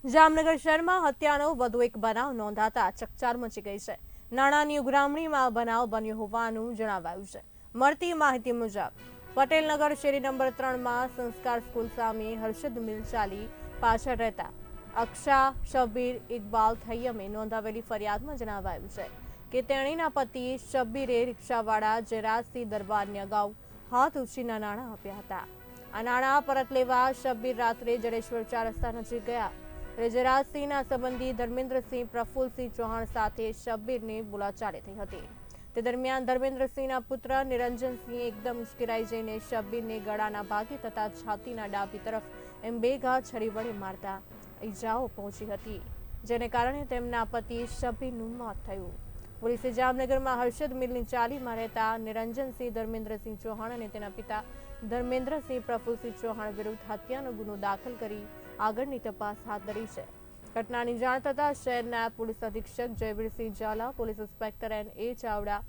જામનગર શહેરમાં હત્યાનો વધુ એક બનાવ નોંધાતા ચકચાર મચી ગઈ છે. નાણાંની ઉઘરામણીમાં બનાવ બન્યો હોવાનું જણાવાયું છે. મળતી માહિતી મુજબ પટેલનગર શેરી નંબર 3માં સંસ્કાર સ્કૂલ સામે હર્ષદ મિલ ચાલી પાછળ રહેતા અક્ષા શબ્બીર ઇકબાલ થૈયમે નોંધાવેલી ફરિયાદમાં જણાવાયું છે કે તેણીના પતિ શબ્બીરે રિક્ષાવાળા જેરાજસિંહ દરબારને અગાઉ હાથ ઉછીના નાણાં આપ્યા હતા. આ નાણાં પરત લેવા શબ્બીર રાત્રે જડેશ્વર 4 રસ્તા નજીક ગયા. જેરાજસિંહના સંબંધી ધર્મેન્દ્રસિંહ પ્રફુલ્લસિંહ ચૌહાણ સાથે શબ્બીરની બોલાચાલી થઈ હતી. તે દરમિયાન ધર્મેન્દ્રસિંહના પુત્ર નિરંજનસિંહે એકદમ ઉશ્કેરાઈ જઈને શબ્બીરને ગળાના ભાગે તથા છાતીના ડાબી તરફ એમ 2 ઘા છરી વડે મારતા ઈજાઓ પહોંચી હતી, જેને કારણે તેમના પતિ શબ્બીરનું મોત થયું. પોલીસે જામનગરમાં હર્ષદ મિલની ચાલીમાં રહેતા નિરંજનસિંહ ધર્મેન્દ્રસિંહ ચૌહાણ અને તેના પિતા ધર્મેન્દ્રસિંહ પ્રફુલ્લસિંહ ચૌહાણ વિરુદ્ધ હત્યાનો ગુનો દાખલ કરી આગળની તપાસ હાથ ધરી છે. ઘટનાની જાણ થતાં શહેરના પોલીસ અધિક્ષક Jayvirsinh Zala, police inspector N.A. Chavda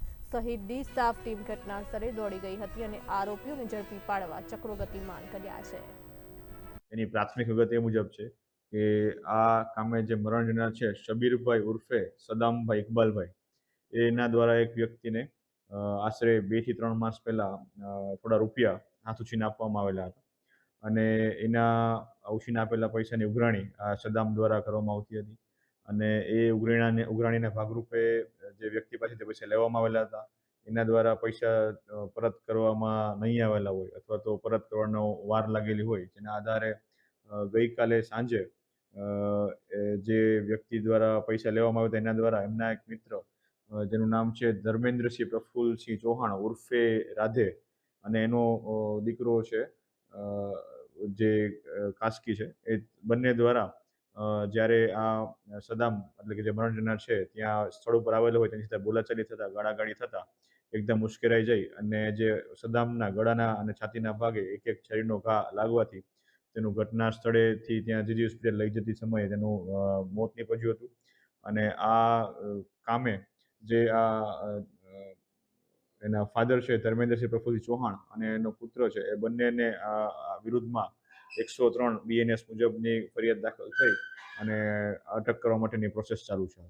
સહિત ડી સ્ટાફ ટીમ ઘટના સ્થળે દોડી ગઈ હતી અને આરોપીઓને ઝડપી પાડવા ચક્રો ગતિમાન કર્યા છે. એની પ્રાથમિક વિગત એ મુજબ છે કે આ કામે જે મરણ જનાર છે શબીરભાઈ ઉર્ફે સદામભાઈ ઇકબાલભાઈ એના દ્વારા એક વ્યક્તિને આશરે 2 થી 3 માસ પહેલા થોડા રૂપિયા હાથ ઉછીને આપવામાં આવેલા હતા અને એના ઉછીને આપેલા પૈસાની ઉઘરાણી આ સદામ દ્વારા કરવામાં આવતી હતી અને એ ઉઘરાણીના ભાગરૂપે જે વ્યક્તિ પાસેથી પૈસા લેવામાં આવેલા હતા એના દ્વારા પૈસા પરત કરવામાં નહીં આવેલા હોય અથવા તો પરત કરવાનો વાર લાગેલી હોય, જેના આધારે ગઈકાલે સાંજે જે વ્યક્તિ દ્વારા પૈસા લેવામાં આવ્યા હતા એના દ્વારા એમના એક મિત્ર જેનું નામ છે ધર્મેન્દ્રસિંહ પ્રફુલ્લસિંહ ચૌહાણ ઉર્ફે રાધે અને એનો દીકરો છે જે કાસ્કી છે, એ બંને દ્વારા જ્યારે આ સદામ એટલે કે જે મરણ જનાર છે ત્યાં સ્થળ ઉપર આવેલો હોય તેની સાથે બોલાચાલી થતા ગાળાગાળી થતા એકદમ ઉશ્કેરાઈ જઈ અને જે સદામના ગળાના અને છાતીના ભાગે એક છરીનો ઘા લાગવાથી તેનું ઘટના સ્થળેથી ત્યાં જીજી હોસ્પિટલ લઈ જતી સમયે તેનું મોત નીપજ્યું હતું અને આ કામે જે એના ફાધર છે ધર્મેન્દ્રસિંહ પ્રફુલ્લસિંહ ચૌહાણ અને એનો પુત્ર છે એ બંનેને વિરુદ્ધમાં 103 BNS મુજબની ફરિયાદ દાખલ થઈ અને અટક કરવા માટેની પ્રોસેસ ચાલુ છે.